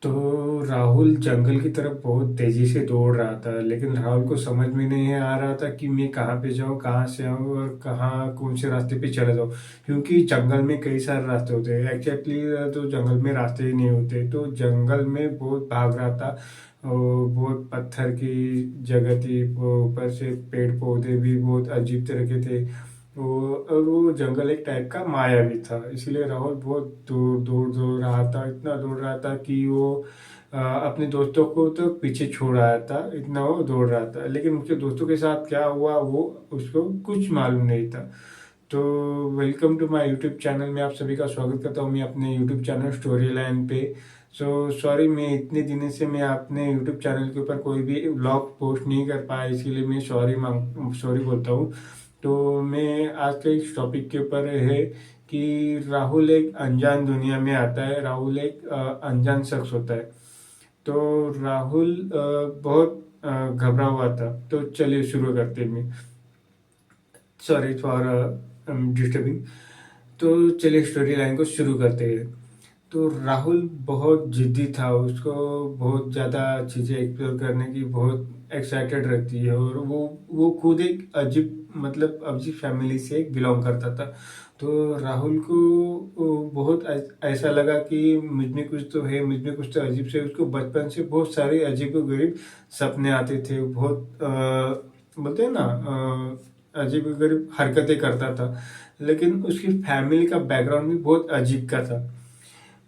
तो राहुल जंगल की तरफ बहुत तेजी से दौड़ रहा था, लेकिन राहुल को समझ में नहीं आ रहा था कि मैं कहाँ पे जाऊँ, कहाँ से आऊँ और कहाँ कौन से रास्ते पे चला जाऊँ। क्योंकि जंगल में कई सारे रास्ते होते हैं एक्चुअली, तो जंगल में रास्ते ही नहीं होते। तो जंगल में बहुत भाग रहा था और बहुत पत्थर की जगह थी, वो ऊपर से पेड़ पौधे भी बहुत अजीब तरह के थे। और वो जंगल एक टाइप का मायावी था, इसलिए राहुल बहुत दूर दूर दौड़ रहा था, इतना दौड़ रहा था कि वो अपने दोस्तों को तो पीछे छोड़ आया था, इतना वो दौड़ रहा था। लेकिन उसके दोस्तों के साथ क्या हुआ वो उसको कुछ मालूम नहीं था। तो welcome to my YouTube channel में आप सभी का स्वागत करता हूँ मैं अपने यूट्यूब चैनल स्टोरी लाइन पे। सॉरी, मैं इतने दिनों से मैं अपने यूट्यूब चैनल के ऊपर कोई भी व्लॉग पोस्ट नहीं कर पाया, इसीलिए मैं सॉरी बोलता हूँ। तो मैं आज के इस टॉपिक के ऊपर है कि राहुल एक अनजान दुनिया में आता है, राहुल एक अनजान शख्स होता है। तो राहुल बहुत घबरा हुआ था। तो चलिए शुरू करते हैं। Sorry for disturbing. तो चलिए स्टोरी लाइन को शुरू करते हैं। तो राहुल बहुत जिद्दी था, उसको बहुत ज़्यादा चीज़ें एक्सप्लोर करने की बहुत एक्साइटेड रहती है। और वो खुद एक अजीब, मतलब अजीब फैमिली से बिलोंग करता था। तो राहुल को बहुत ऐसा लगा कि मुझ में कुछ तो है, मुझ में कुछ तो अजीब से। उसको बचपन से बहुत सारे अजीब व गरीब सपने आते थे, बहुत बोलते हैं ना, अजीब व गरीब हरकतें करता था। लेकिन उसकी फैमिली का बैकग्राउंड भी बहुत अजीब का था।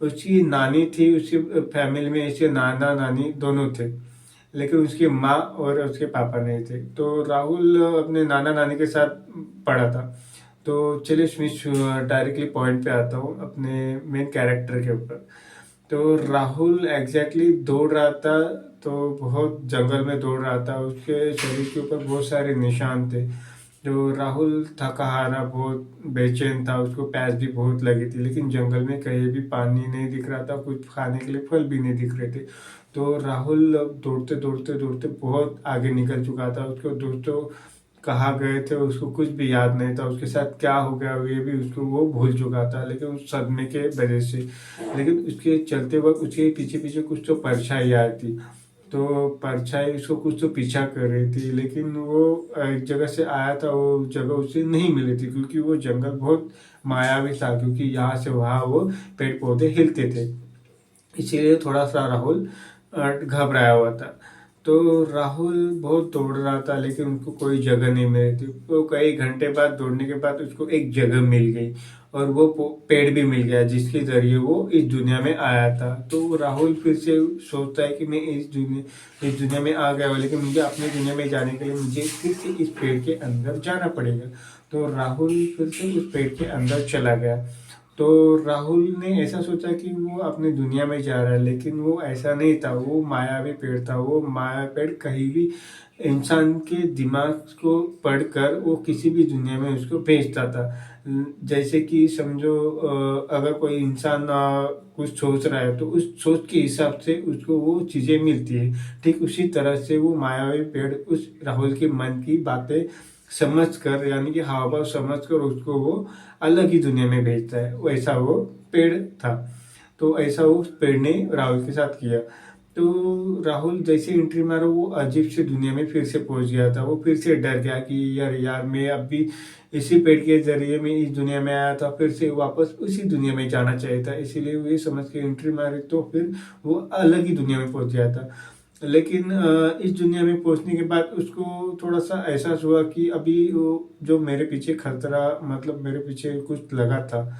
उसकी नानी थी, उसकी फैमिली में इसके नाना नानी दोनों थे, लेकिन उसकी माँ और उसके पापा नहीं थे। तो राहुल अपने नाना नानी के साथ पढ़ा था। तो चलिए मैं डायरेक्टली पॉइंट पे आता हूँ अपने मेन कैरेक्टर के ऊपर। तो राहुल एग्जैक्टली दौड़ रहा था, तो बहुत जंगल में दौड़ रहा था। उसके शरीर के ऊपर बहुत सारे निशान थे। जो राहुल थका हारा बहुत बेचैन था, उसको प्यास भी बहुत लगी थी, लेकिन जंगल में कहीं भी पानी नहीं दिख रहा था, कुछ खाने के लिए फल भी नहीं दिख रहे थे। तो राहुल अब दौड़ते दौड़ते दौड़ते बहुत आगे निकल चुका था। उसको दोस्तों कहाँ गए थे उसको कुछ भी याद नहीं था, उसके साथ क्या हो गया ये भी उसको वो भूल चुका था, लेकिन उस सदमे के वजह से। लेकिन उसके चलते वक्त उसके पीछे पीछे कुछ तो परछाई आई थी। तो परछाई उसको कुछ तो पीछा कर रही थी, लेकिन वो एक जगह से आया था, वो जगह उसे नहीं मिली थी, क्योंकि वो जंगल बहुत मायावी था, क्योंकि यहाँ से वहाँ वो पेड़ पौधे हिलते थे। इसीलिए थोड़ा सा राहुल घबराया हुआ था। तो राहुल बहुत दौड़ रहा था, लेकिन उसको कोई जगह नहीं मिली थी। तो कई घंटे बाद दौड़ने के बाद उसको एक जगह मिल गई, और वो पेड़ भी मिल गया जिसके जरिए वो इस दुनिया में आया था। तो राहुल फिर से सोचता है कि मैं इस दुनिया में आ गया हूँ, लेकिन मुझे अपनी दुनिया में जाने के लिए मुझे फिर से इस पेड़ के अंदर जाना पड़ेगा। तो राहुल फिर से उस पेड़ के अंदर चला गया। तो राहुल ने ऐसा सोचा कि वो अपनी दुनिया में जा रहा है, लेकिन वो ऐसा नहीं था। वो मायावी पेड़ था, वो माया पेड़ कहीं भी इंसान के दिमाग को पढ़कर वो किसी भी दुनिया में उसको भेजता था। जैसे कि समझो, अगर कोई इंसान कुछ सोच रहा है, तो उस सोच के हिसाब से उसको वो चीजें मिलती है। ठीक उसी तरह से वो मायावी पेड़ उस राहुल के मन की बातें समझ कर, यानी कि हाव भाव समझ कर उसको वो अलग ही दुनिया में भेजता है। वैसा वो पेड़ था। तो ऐसा वो उस पेड़ ने राहुल के साथ किया। तो राहुल जैसे एंट्री मारा, वो अजीब से दुनिया में फिर से पहुंच गया था। वो फिर से डर गया कि यार यार मैं अब भी इसी पेड़ के जरिए मैं इस दुनिया में आया था, फिर से वापस उसी दुनिया में जाना चाहिए था। इसीलिए वो ये समझ के एंट्री मारी, तो फिर वो अलग ही दुनिया में पहुंच गया था। लेकिन इस दुनिया में पहुंचने के बाद उसको थोड़ा सा एहसास हुआ कि अभी वो जो मेरे पीछे खतरा, मतलब मेरे पीछे कुछ लगा था,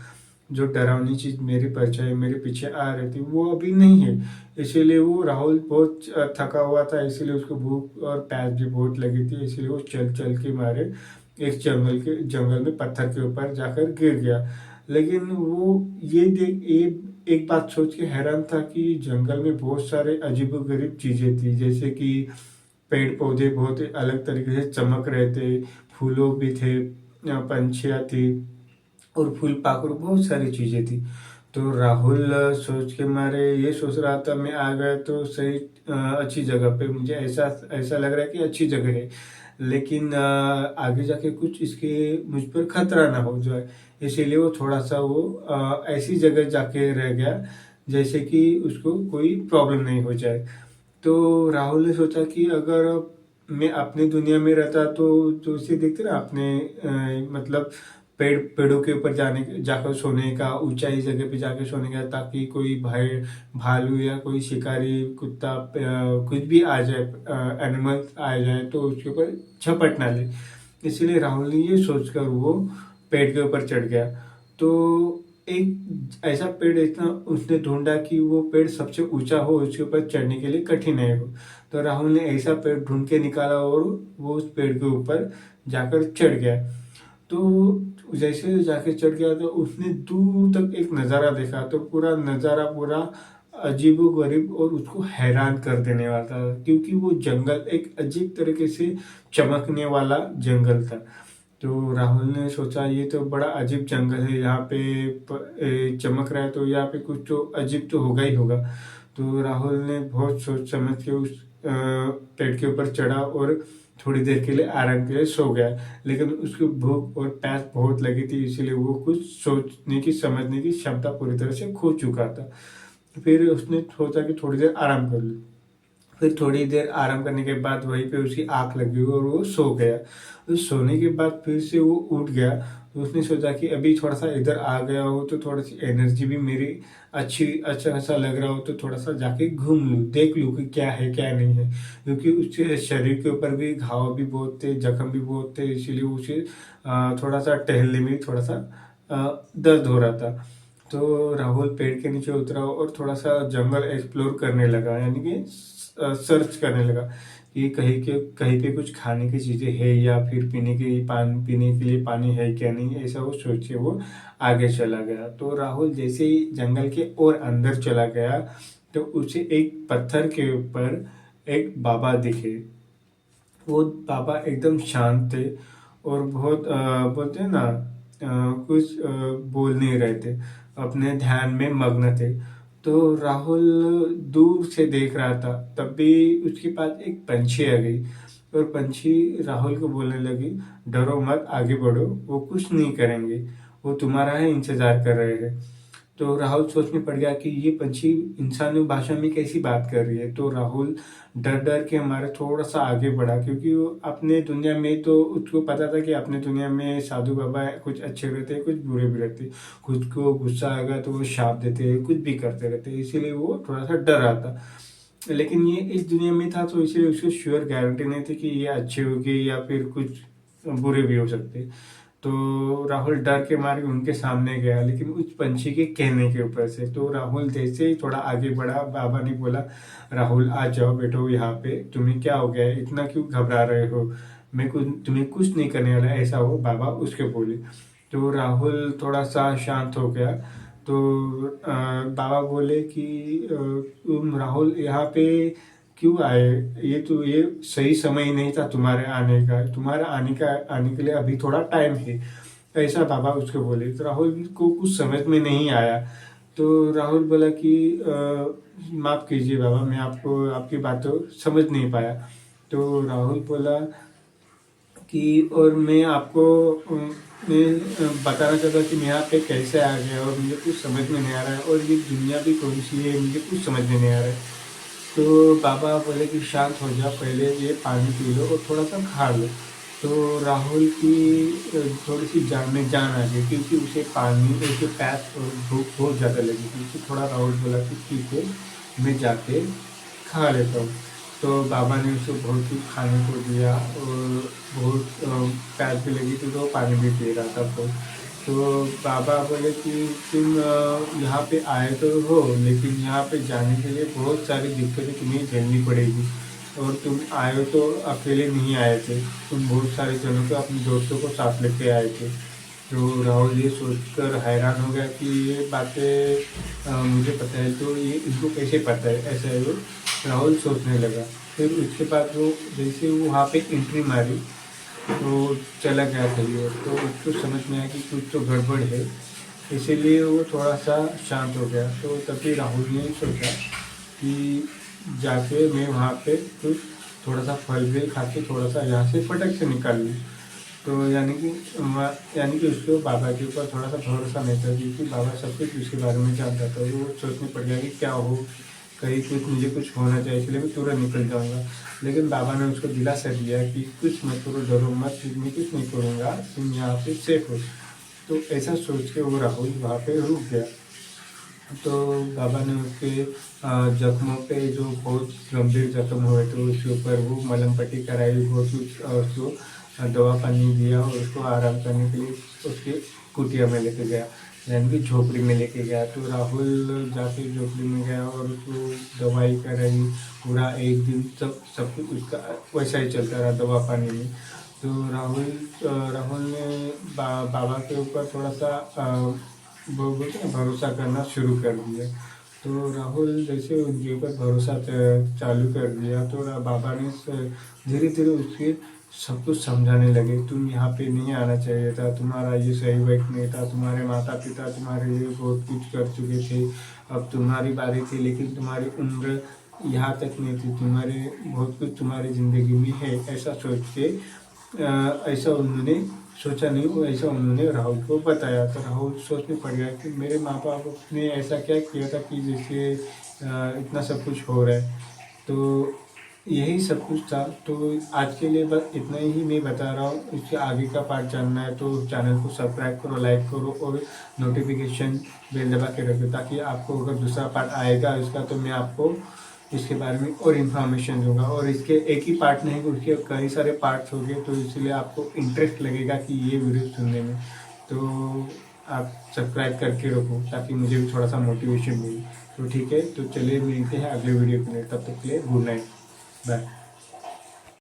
जो डरावनी चीज मेरी परछाई मेरे पीछे आ रही थी, वो अभी नहीं है। इसीलिए वो राहुल बहुत थका हुआ था, इसीलिए उसको भूख और प्यास भी बहुत लगी थी। इसीलिए वो चल चल के मारे एक जंगल में पत्थर के ऊपर जाकर गिर गया। लेकिन वो ये देख एक बात सोच के हैरान था कि जंगल में बहुत सारे अजीबोगरीब चीजें थी, जैसे कि पेड़ पौधे बहुत अलग तरीके से चमक रहे थे, फूलों भी थे, पंछियाँ थी, और फूल पाकड़ बहुत सारी चीजें थी। तो राहुल सोच के मारे ये सोच रहा था मैं आ गया तो सही, अच्छी जगह पे, मुझे ऐसा ऐसा लग रहा है कि अच्छी जगह है। लेकिन आगे जाके कुछ इसके मुझ पर खतरा ना हो जाए, इसीलिए वो थोड़ा सा वो ऐसी जगह जाके रह गया जैसे कि उसको कोई प्रॉब्लम नहीं हो जाए। तो राहुल ने सोचा कि अगर मैं अपनी दुनिया में रहता तो उसे देखते ना अपने मतलब पेड़ों के ऊपर जाकर सोने का, ऊंचाई जगह पे जाकर सोने का, ताकि कोई भालू या कोई शिकारी कुत्ता कुछ भी आ जाए, एनिमल आ जाए तो उसके ऊपर झपट ना ले। इसीलिए राहुल ने ये सोचकर वो पेड़ के ऊपर चढ़ गया। तो एक ऐसा पेड़ इतना उसने ढूंढा कि वो पेड़ सबसे ऊंचा हो, उसके ऊपर चढ़ने के लिए कठिन है हो। तो राहुल ने ऐसा पेड़ ढूंढ के निकाला और वो उस पेड़ के ऊपर जाकर चढ़ गया। तो जैसे जाके चढ़ गया तो उसने दूर तक एक नज़ारा देखा। तो पूरा नज़ारा पूरा अजीबो गरीब और उसको हैरान कर देने वाला था, क्योंकि वो जंगल एक अजीब तरीके से चमकने वाला जंगल था। तो राहुल ने सोचा ये तो बड़ा अजीब जंगल है, यहाँ पे चमक रहा है तो यहाँ पे कुछ तो अजीब तो होगा ही होगा। तो राहुल ने बहुत सोच समझ के उस पेड़ के ऊपर चढ़ा और थोड़ी देर के लिए आराम के लिए सो गया। लेकिन उसकी भूख और प्यास बहुत लगी थी, इसीलिए वो कुछ सोचने की समझने की क्षमता पूरी तरह से खो चुका था। फिर उसने सोचा कि थोड़ी देर आराम कर लूँ। फिर थोड़ी देर आराम करने के बाद वहीं पे उसकी आंख लगी और वो सो गया। तो सोने के बाद फिर से वो उठ गया। तो उसने सोचा कि अभी थोड़ा सा इधर आ गया हो तो थोड़ी सी एनर्जी भी मेरी अच्छा खासा लग रहा हो, तो थोड़ा सा जाके घूम लूँ, देख लूँ कि क्या है क्या नहीं है। क्योंकि उसके शरीर के ऊपर भी घाव भी बहुत थे, जख्म भी बहुत थे, इसीलिए उसे थोड़ा सा टहलने में थोड़ा सा दर्द हो रहा था। तो राहुल पेड़ के नीचे उतरा और थोड़ा सा जंगल एक्सप्लोर करने लगा, यानी कि सर्च करने लगा कि कहीं पे कुछ खाने की चीजें है या फिर पीने के लिए पानी है क्या नहीं, ऐसा वो सोच के वो आगे चला गया। तो राहुल जैसे ही जंगल के और अंदर चला गया तो उसे एक पत्थर के ऊपर एक बाबा दिखे। वो बाबा एकदम शांत थे और बहुत बोलते हैं ना, कुछ बोल नहीं रहे थे, अपने ध्यान में मग्न थे। तो राहुल दूर से देख रहा था, तब भी उसके पास एक पंछी आ गई और पंछी राहुल को बोलने लगी, डरो मत, आगे बढ़ो, वो कुछ नहीं करेंगे, वो तुम्हारा ही इंतजार कर रहे हैं। तो राहुल सोच में पड़ गया कि ये पंछी इंसानी भाषा में कैसी बात कर रही है। तो राहुल डर डर के हमारे थोड़ा सा आगे बढ़ा, क्योंकि वो अपने दुनिया में तो उसको पता था कि अपने दुनिया में साधु बाबा कुछ अच्छे रहते हैं, कुछ बुरे भी रहते हैं, खुद को गुस्सा आएगा तो वो शाप देते हैं, कुछ भी करते रहते हैं, इसीलिए वो थोड़ा सा डर रहा था। लेकिन ये इस दुनिया में था तो इसलिए उसको श्योर गारंटी नहीं थी कि ये अच्छे होगी या फिर कुछ बुरे भी हो सकते। तो राहुल डर के मारे उनके सामने गया, लेकिन उस पंछी के कहने के ऊपर से। तो राहुल जैसे ही थोड़ा आगे बढ़ा, बाबा ने बोला, राहुल आ जाओ, बैठो यहाँ पे, तुम्हें क्या हो गया है, इतना क्यों घबरा रहे हो, मैं कुछ तुम्हें कुछ नहीं करने वाला, ऐसा हो, बाबा उसके बोले। तो राहुल थोड़ा सा शांत हो गया। तो बाबा बोले कि तुम राहुल यहाँ पे क्यों आए, ये सही समय नहीं था तुम्हारे आने का, तुम्हारे आने के लिए अभी थोड़ा टाइम है, ऐसा बाबा उसको बोले। तो राहुल को कुछ समझ में नहीं आया। तो राहुल बोला कि माफ कीजिए बाबा, मैं आपको आपकी बातों समझ नहीं पाया। तो राहुल बोला कि और मैं आपको मैं बताना चाहता कि मैं यहाँ पे कैसे आ गया और मुझे कुछ समझ में नहीं आ रहा है, और ये दुनिया भी कौन सी है मुझे कुछ समझ में नहीं आ रहा है। तो बाबा बोले कि शांत हो जाओ, पहले ये पानी पी लो और थोड़ा सा खा लो। तो राहुल की थोड़ी सी जान में जान आ गई, क्योंकि उसे पानी, उसे प्यास और भूख बहुत ज़्यादा लगी थी। तो थोड़ा राहुल बोला कि ठीक है, मैं जाके खा लेता हूँ। तो बाबा ने उसे बहुत कुछ खाने को दिया और बहुत प्यास भी लगी थी, तो वो पानी भी पी रहा था बहुत। तो बाबा बोले कि तुम यहाँ पे आए तो हो, लेकिन यहाँ पे जाने के लिए बहुत सारी दिक्कतें तुम्हें झेलनी पड़ेगी, और तुम आए हो तो अकेले नहीं आए थे, तुम बहुत सारे जनों को, अपने दोस्तों को साथ लेके आए थे। तो राहुल ये सोचकर हैरान हो गया कि ये बातें मुझे पता है, तो ये इनको कैसे पता है, ऐसा है वो राहुल सोचने लगा। फिर उसके बाद वो जैसे वो वहाँ पे एंट्री मारी तो चला गया कहीं और, तो उसको समझ में आया कि कुछ तो गड़बड़ है, इसीलिए वो थोड़ा सा शांत हो गया। तो तभी राहुल ने सोचा कि जाके मैं वहाँ पे कुछ थोड़ा सा फल भी खा के थोड़ा सा यहाँ से फटक से निकाल लूँ। तो यानी कि उसको बाबा के ऊपर थोड़ा सा भरोसा नहीं था, क्योंकि बाबा सब कुछ उसके बारे में जानता था। वो सोचने पड़ गया कि क्या हो, कहीं कुछ मुझे कुछ होना चाहिए, इसलिए मैं तुरंत निकल जाऊंगा। लेकिन बाबा ने उसको दिलासा दिया कि कुछ मत करो, डरो मत, मैं कुछ नहीं करूँगा, तुम यहाँ पे सेफ हो। तो ऐसा सोच के वो राहुल वहाँ पे रुक गया। तो बाबा ने उसके जख्मों पे, जो बहुत गंभीर जख्म हुए थे, उसके ऊपर वो मलहम पट्टी कराई, बहुत कुछ उसको दवा पानी दिया और उसको आराम करने के लिए उसके कुटिया में लेके गया, यानी कि झोपड़ी में लेके गया। तो राहुल जाके झोपड़ी में गया और उसको दवाई कराई। पूरा एक दिन सब कुछ उसका वैसा ही चलता रहा, दवा पानी में। तो राहुल ने बाबा के ऊपर थोड़ा सा वो बोलते हैं भरोसा करना शुरू कर दिया। तो राहुल जैसे उनके ऊपर भरोसा चालू कर दिया, तो बाबा ने धीरे धीरे उसके सब कुछ समझाने लगे। तुम यहाँ पे नहीं आना चाहिए था, तुम्हारा ये सही वक्त नहीं था, तुम्हारे माता पिता तुम्हारे लिए बहुत कुछ कर चुके थे, अब तुम्हारी बारी थी, लेकिन तुम्हारी उम्र यहाँ तक नहीं थी, तुम्हारे बहुत कुछ तुम्हारी ज़िंदगी में है, ऐसा सोच के ऐसा उन्होंने सोचा नहीं, वो ऐसा उन्होंने राहुल को बताया। तो राहुल सोचने पड़ गया कि मेरे माँ बाप ने ऐसा क्या किया था कि जैसे इतना सब कुछ हो रहा है। तो यही सब कुछ था। तो आज के लिए बस इतना ही मैं बता रहा हूँ। इसके आगे का पार्ट जानना है तो चैनल को सब्सक्राइब करो, लाइक करो और नोटिफिकेशन बेल दबा के रखो, ताकि आपको अगर दूसरा पार्ट आएगा इसका तो मैं आपको इसके बारे में और इन्फॉर्मेशन दूंगा। और इसके एक ही पार्ट नहीं, उसके कई सारे पार्ट्स होंगे, तो इसलिए आपको इंटरेस्ट लगेगा कि ये वीडियो सुनने में। तो आप सब्सक्राइब करके रखो, ताकि मुझे भी थोड़ा सा मोटिवेशन मिले। तो ठीक है, तो चलिए मिलते हैं अगले वीडियो के लिए, तब तक के लिए गुड नाइट, बाय।